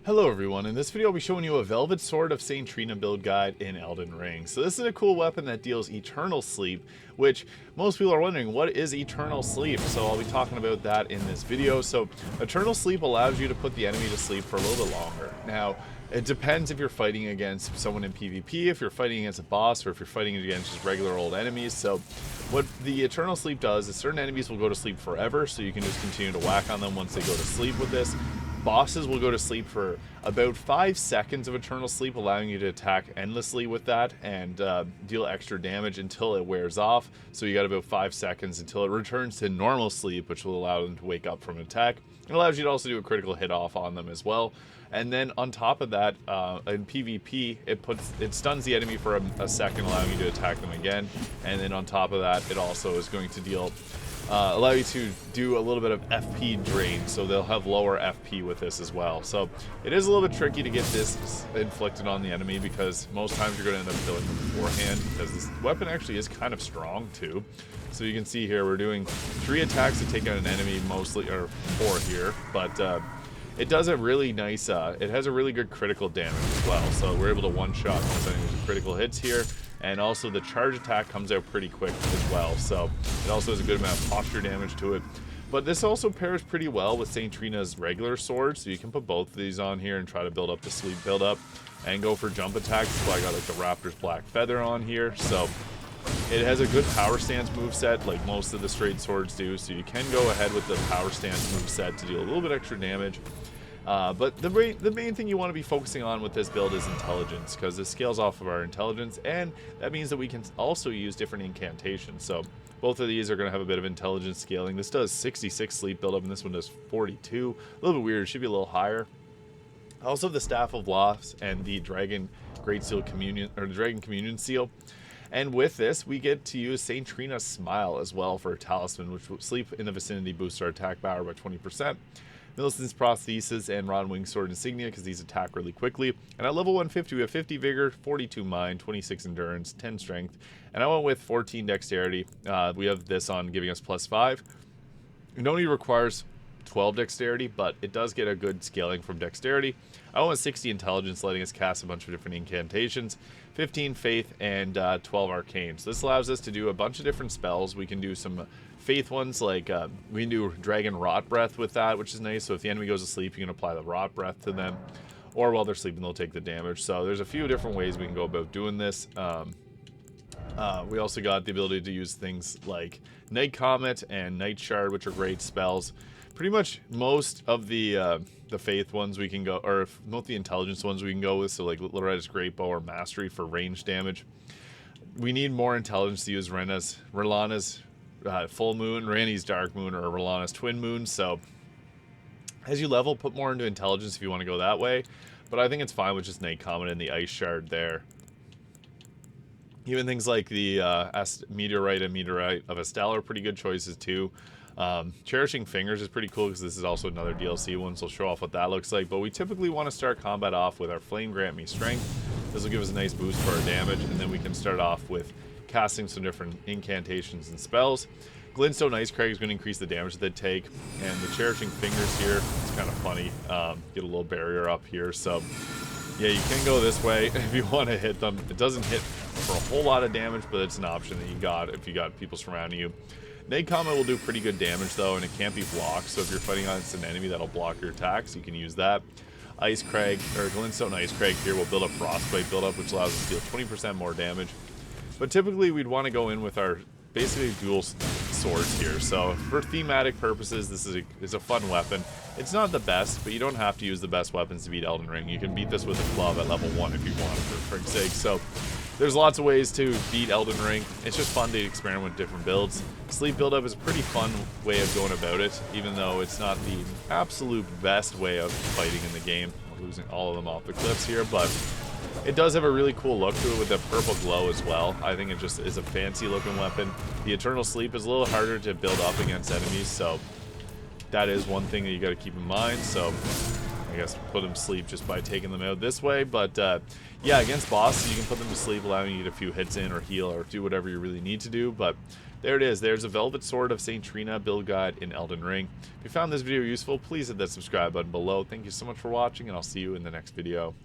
Hello everyone, in this video I'll be showing you a Velvet Sword of St. Trina build guide in Elden Ring. So this is a cool weapon that deals eternal sleep, which most people are wondering, what is eternal sleep? So I'll be talking about that in this video. So eternal sleep allows you to put the enemy to sleep for a little bit longer. Now, it depends if you're fighting against someone in PvP, if you're fighting against a boss, or if you're fighting against just regular old enemies. So what the eternal sleep does is certain enemies will go to sleep forever, so you can just continue to whack on them once they go to sleep with this. Bosses will go to sleep for about 5 seconds of eternal sleep, allowing you to attack endlessly with that and deal extra damage until it wears off. So you got about 5 seconds until it returns to normal sleep, which will allow them to wake up from an attack. It allows you to also do a critical hit off on them as well. And then on top of that, in PvP, it stuns the enemy for a second, allowing you to attack them again. And then on top of that, it also is going to allow you to do a little bit of FP drain, so they'll have lower FP with this as well. So it is a little bit tricky to get this inflicted on the enemy, because most times you're going to end up killing them beforehand, because this weapon actually is kind of strong too. So you can see here we're doing 3 attacks to take out an enemy, mostly, or 4 here, but it does a really nice, it has a really good critical damage as well. So we're able to one-shot most enemies with critical hits here. And also the charge attack comes out pretty quick as well, so it also has a good amount of posture damage to it. But this also pairs pretty well with St. Trina's regular sword, so you can put both of these on here and try to build up the sleep build-up and go for jump attacks. So I got like the Raptor's Black Feather on here, so it has a good power stance moveset like most of the straight swords do, so you can go ahead with the power stance moveset to deal a little bit extra damage. But the main thing you want to be focusing on with this build is intelligence, because it scales off of our intelligence, and that means that we can also use different incantations. So both of these are going to have a bit of intelligence scaling. This does 66 sleep buildup, and this one does 42. A little bit weird, it should be a little higher. I also have the Staff of Loss and the Dragon Great Seal Communion, or the Dragon Communion Seal. And with this, we get to use St. Trina's Smile as well for a talisman, which will sleep in the vicinity, boost our attack power by 20%. Millicent's Prosthesis and Rod Wing Sword Insignia, because these attack really quickly. And at level 150, we have 50 Vigor, 42 Mind, 26 Endurance, 10 Strength. And I went with 14 Dexterity. We have this on giving us +5. It only requires 12 Dexterity, but it does get a good scaling from Dexterity. I went with 60 Intelligence, letting us cast a bunch of different incantations. 15 Faith, and 12 Arcane. So this allows us to do a bunch of different spells. We can do some Faith ones, like we can do Dragon Rot Breath with that, which is nice. So if the enemy goes to sleep, you can apply the Rot Breath to them, or while they're sleeping, they'll take the damage. So there's a few different ways we can go about doing this. We also got the ability to use things like Night Comet and Night Shard, which are great spells. Pretty much most of the Faith ones we can go, or most of the Intelligence ones we can go with, so like Little Red's Great Bow or Mastery for range damage. We need more Intelligence to use Relana's Full Moon, Ranni's Dark Moon, or Relana's Twin Moon. So as you level, put more into Intelligence if you want to go that way. But I think it's fine with just Night Comet and the Ice Shard there. Even things like the Meteorite and Meteorite of Estelle are pretty good choices too. Cherishing Fingers is pretty cool, because this is also another DLC one, so I'll show off what that looks like. But we typically want to start combat off with our Flame Grant Me Strength. This will give us a nice boost for our damage, and then we can start off with casting some different incantations and spells. Glintstone Ice Crag is going to increase the damage that they take, and the Cherishing Fingers here, it's kind of funny. Get a little barrier up here, so yeah, you can go this way if you want to hit them. It doesn't hit for a whole lot of damage, but it's an option that you got if you got people surrounding you. Night Comet will do pretty good damage though, and it can't be blocked, so if you're fighting against an enemy that'll block your attacks, you can use that. Ice Crag, or Glintstone Ice Crag here, will build up Frostbite buildup, which allows us to deal 20% more damage. But typically we'd want to go in with our basically dual swords here. So for thematic purposes, this is a fun weapon. It's not the best, but you don't have to use the best weapons to beat Elden Ring. You can beat this with a club at level 1 if you want, for frick's sake. So there's lots of ways to beat Elden Ring. It's just fun to experiment with different builds. Sleep buildup is a pretty fun way of going about it, even though it's not the absolute best way of fighting in the game. We're losing all of them off the cliffs here, but it does have a really cool look to it with the purple glow as well. I think it just is a fancy looking weapon. The Eternal Sleep is a little harder to build up against enemies, so that is one thing that you got to keep in mind. So I guess put them to sleep just by taking them out this way. But yeah, against bosses, you can put them to sleep, allowing you to get a few hits in or heal or do whatever you really need to do. But there it is. There's a Velvet Sword of St. Trina build guide in Elden Ring. If you found this video useful, please hit that subscribe button below. Thank you so much for watching, and I'll see you in the next video.